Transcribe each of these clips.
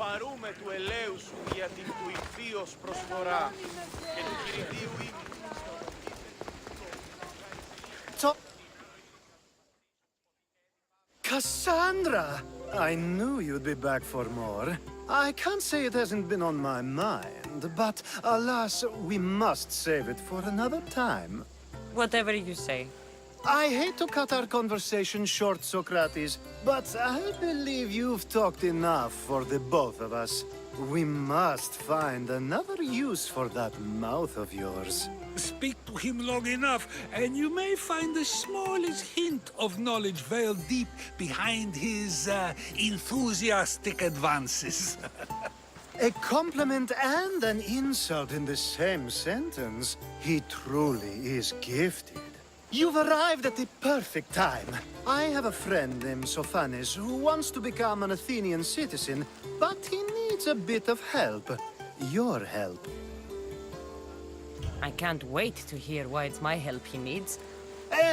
Παρούμε του ελέου σου για την του ηφίως προσφορά και του κηρυτείου ύμνου. Cassandra! I knew you'd be back for more. I can't say it hasn't been on my mind, but alas, we must save it for another time. Whatever you say. I hate to cut our conversation short, Socrates, but I believe you've talked enough for the both of us. We must find another use for that mouth of yours. Speak to him long enough, and you may find the smallest hint of knowledge veiled deep behind his enthusiastic advances. A compliment and an insult in the same sentence. He truly is gifted. You've arrived at the perfect time. I have a friend named Sopanes who wants to become an Athenian citizen, but he needs a bit of help. Your help. I can't wait to hear why it's my help he needs.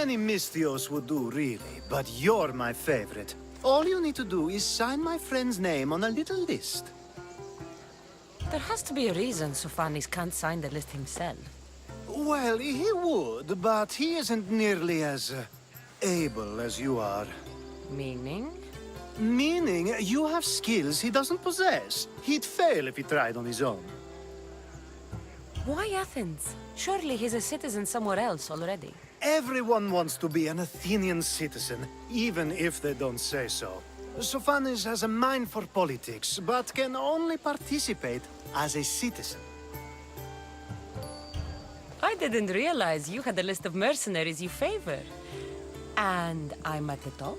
Any Mystios would do, really, but you're my favorite. All you need to do is sign my friend's name on a little list. There has to be a reason Sopanes can't sign the list himself. Well, he would, but he isn't nearly as able as you are. Meaning? Meaning, you have skills he doesn't possess. He'd fail if he tried on his own. Why Athens? Surely he's a citizen somewhere else already. Everyone wants to be an Athenian citizen, even if they don't say so. Sophanes has a mind for politics, but can only participate as a citizen. I didn't realize you had a list of mercenaries you favor. And I'm at the top?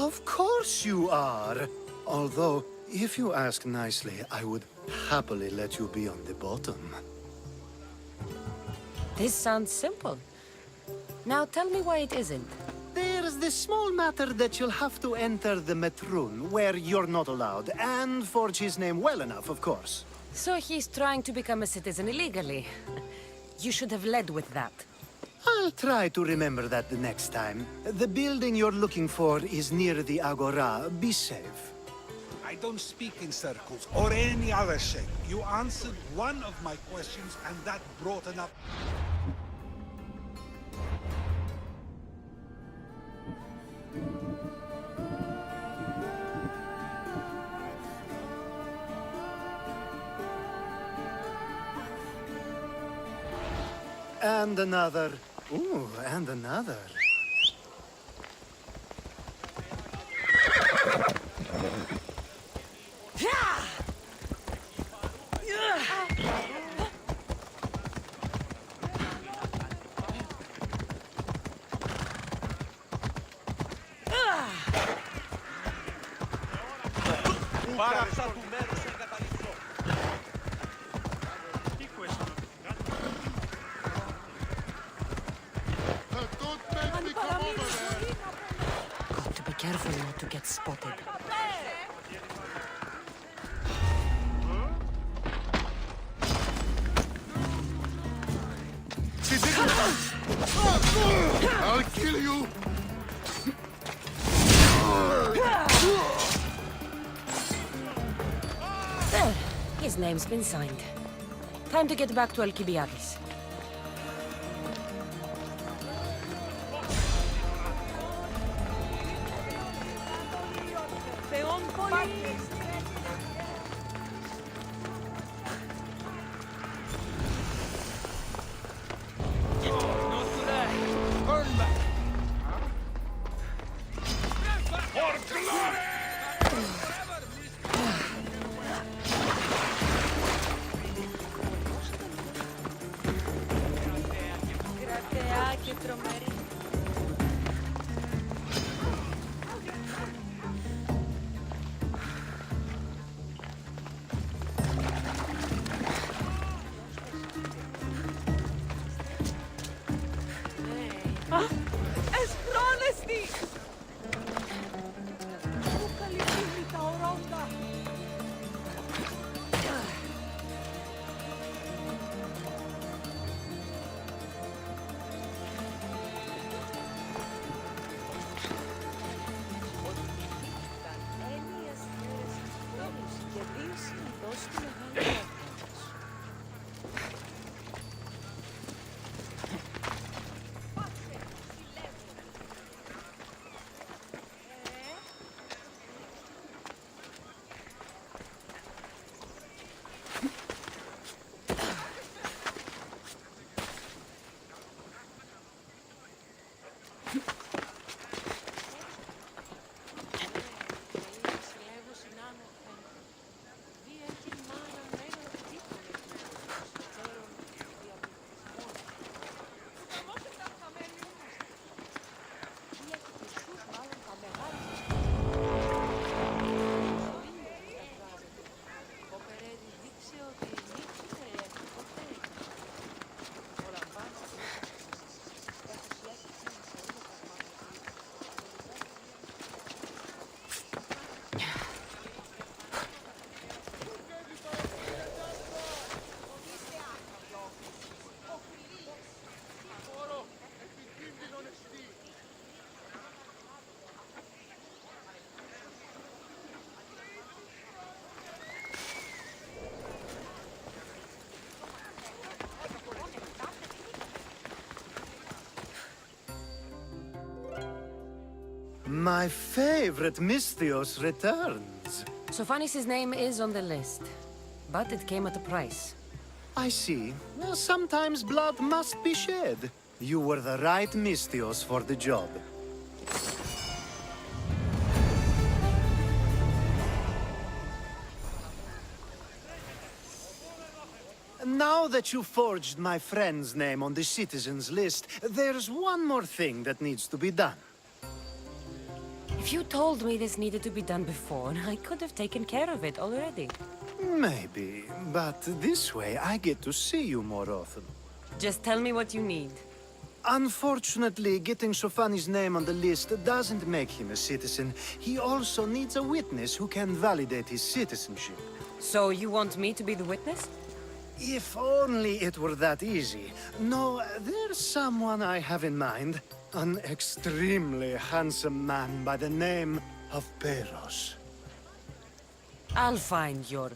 Of course you are. Although, if you ask nicely, I would happily let you be on the bottom. This sounds simple. Now tell me why it isn't. There's the small matter that you'll have to enter the Metroon, where you're not allowed, and forge his name well enough, of course. So he's trying to become a citizen illegally. You should have led with that. I'll try to remember that the next time. The building you're looking for is near the Agora. Be safe. I don't speak in circles or any other shape. You answered one of my questions, and that brought enough. And another. Ooh, and another. Got to be careful not to get spotted. I'll kill you! There. His name's been signed. Time to get back to Alkibiades. My favorite Misthios returns. Sophanis' name is on the list, but it came at a price. I see. Well, sometimes blood must be shed. You were the right Misthios for the job. Now that you forged my friend's name on the citizens list, there's one more thing that needs to be done. If you told me this needed to be done before, I could have taken care of it already. Maybe, but this way I get to see you more often. Just tell me what you need. Unfortunately, getting Sophanis' name on the list doesn't make him a citizen. He also needs a witness who can validate his citizenship. So you want me to be the witness? If only it were that easy. No, there's someone I have in mind. An extremely handsome man by the name of Peros. I'll find your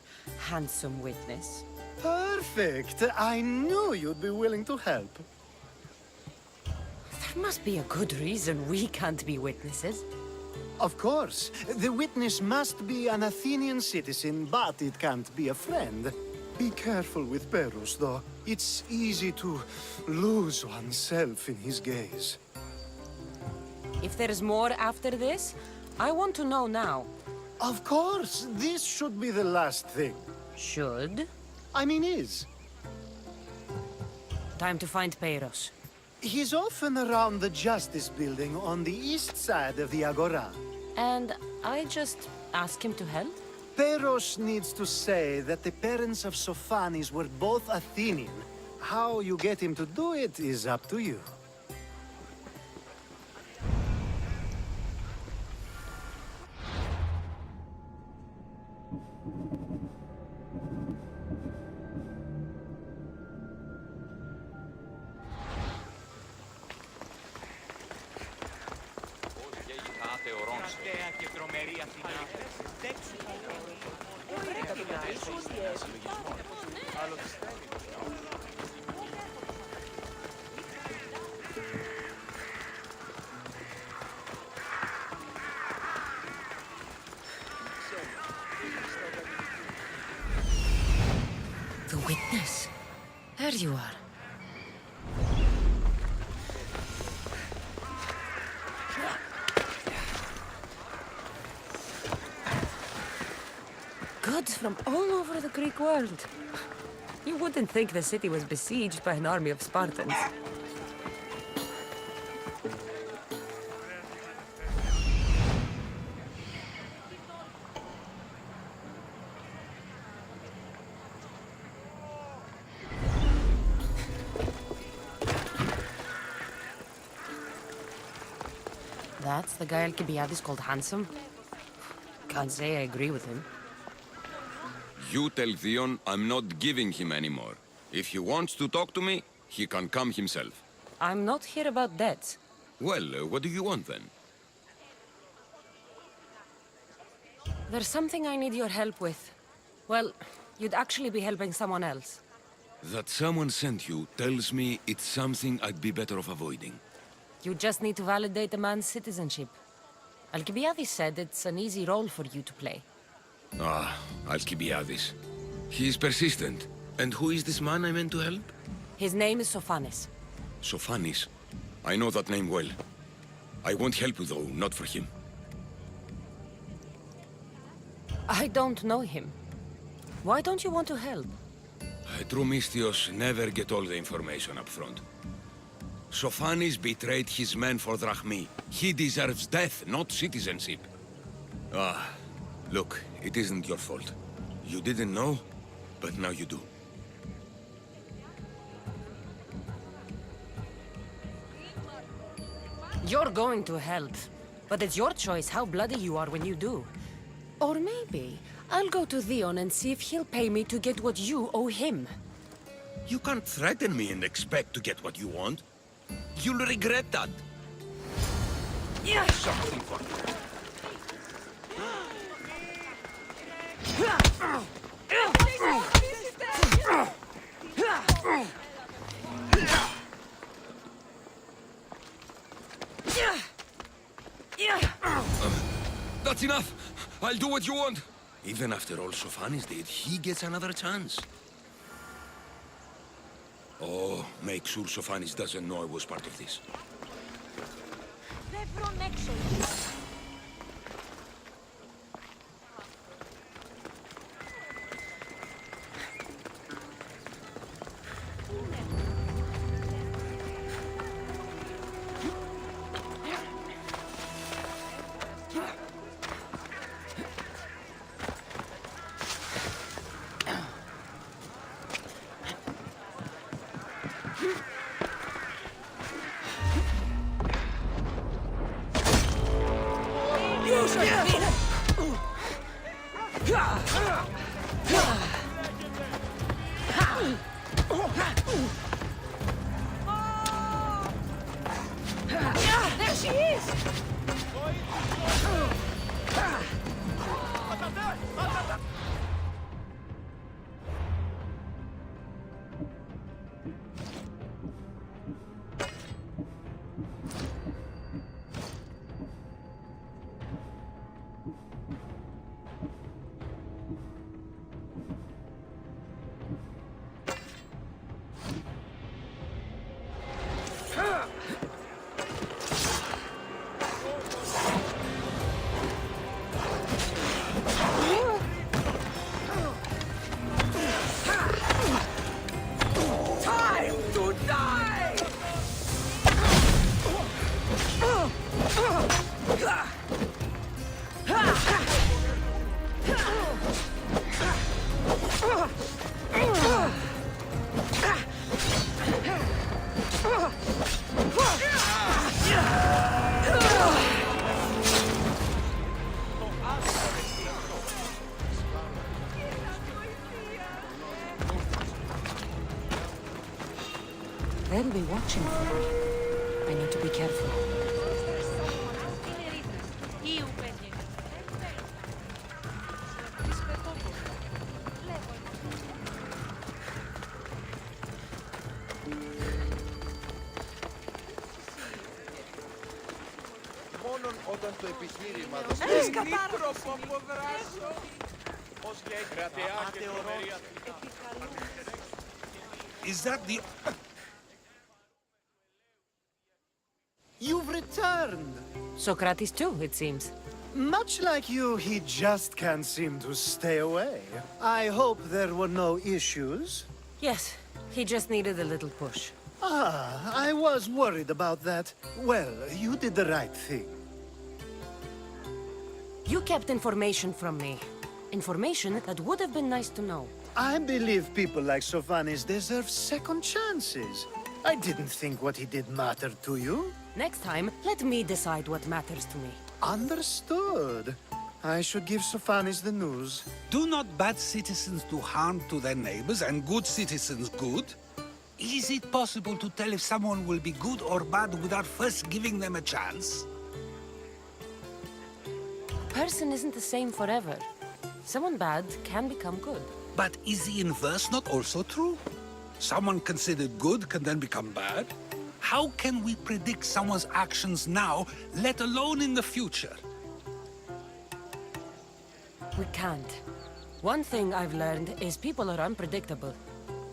handsome witness. Perfect! I knew you'd be willing to help. There must be a good reason we can't be witnesses. Of course. The witness must be an Athenian citizen, but it can't be a friend. Be careful with Peros, though. It's easy to lose oneself in his gaze. If there's more after this, I want to know now. Of course! This should be the last thing. Should? I mean, is. Time to find Peros. He's often around the Justice Building on the east side of the Agora. And I just ask him to help? Peros needs to say that the parents of Sophanis were both Athenian. How you get him to do it is up to you. Και τρομερή Αθηνά. The witness. There you are. Goods from all over the Greek world. You wouldn't think the city was besieged by an army of Spartans. That's the guy Alkibiades called handsome? Can't say I agree with him. You tell Theon I'm not giving him anymore. If he wants to talk to me, he can come himself. I'm not here about debts. Well, what do you want then? There's something I need your help with. Well, you'd actually be helping someone else. That someone sent you tells me it's something I'd be better off avoiding. You just need to validate a man's citizenship. Alkibiades said it's an easy role for you to play. Ah, Alkibiades. He is persistent. And who is this man I meant to help? His name is Sophanes. Sophanis. I know that name well. I want help though, not for him. I don't know him. Why don't you want to help? True Misthios never get all the information up front. Sophanis betrayed his men for Drachmi. He deserves death, not citizenship. Ah, look, it isn't your fault. You didn't know, but now you do. You're going to help, but it's your choice how bloody you are when you do. Or maybe I'll go to Theon and see if he'll pay me to get what you owe him. You can't threaten me and expect to get what you want. You'll regret that. Yeah. Something for you. enough! I'll do what you want! Even after all Sofanis did, he gets another chance. Oh, make sure Sofanis doesn't know I was part of this. There she is! They'll be watching for me. I need to be careful. Μόνον όταν το επιχείρημα τρόπο αποδράσω. Ως λέει κρατεά και τρομερή αθλητά. Is that the... You've returned. Socrates too, it seems. Much like you, he just can't seem to stay away. I hope there were no issues. Yes, he just needed a little push. Ah, I was worried about that. Well, you did the right thing. You kept information from me. Information that would have been nice to know. I believe people like Sofanis deserve second chances. I didn't think what he did mattered to you. Next time, let me decide what matters to me. Understood. I should give Sofanis the news. Do not bad citizens do harm to their neighbors and good citizens good? Is it possible to tell if someone will be good or bad without first giving them a chance? Person isn't the same forever. Someone bad can become good. But is the inverse not also true? Someone considered good can then become bad? How can we predict someone's actions now, let alone in the future? We can't. One thing I've learned is people are unpredictable.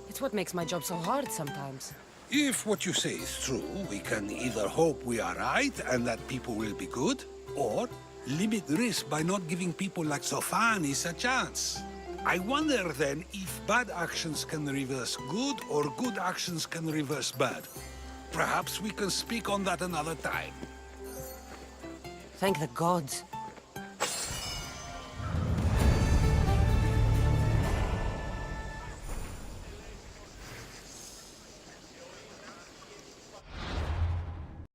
It's what makes my job so hard sometimes. If what you say is true, we can either hope we are right and that people will be good, or limit risk by not giving people like Sofanis a chance. I wonder then if bad actions can reverse good or good actions can reverse bad. Perhaps we can speak on that another time. Thank the gods.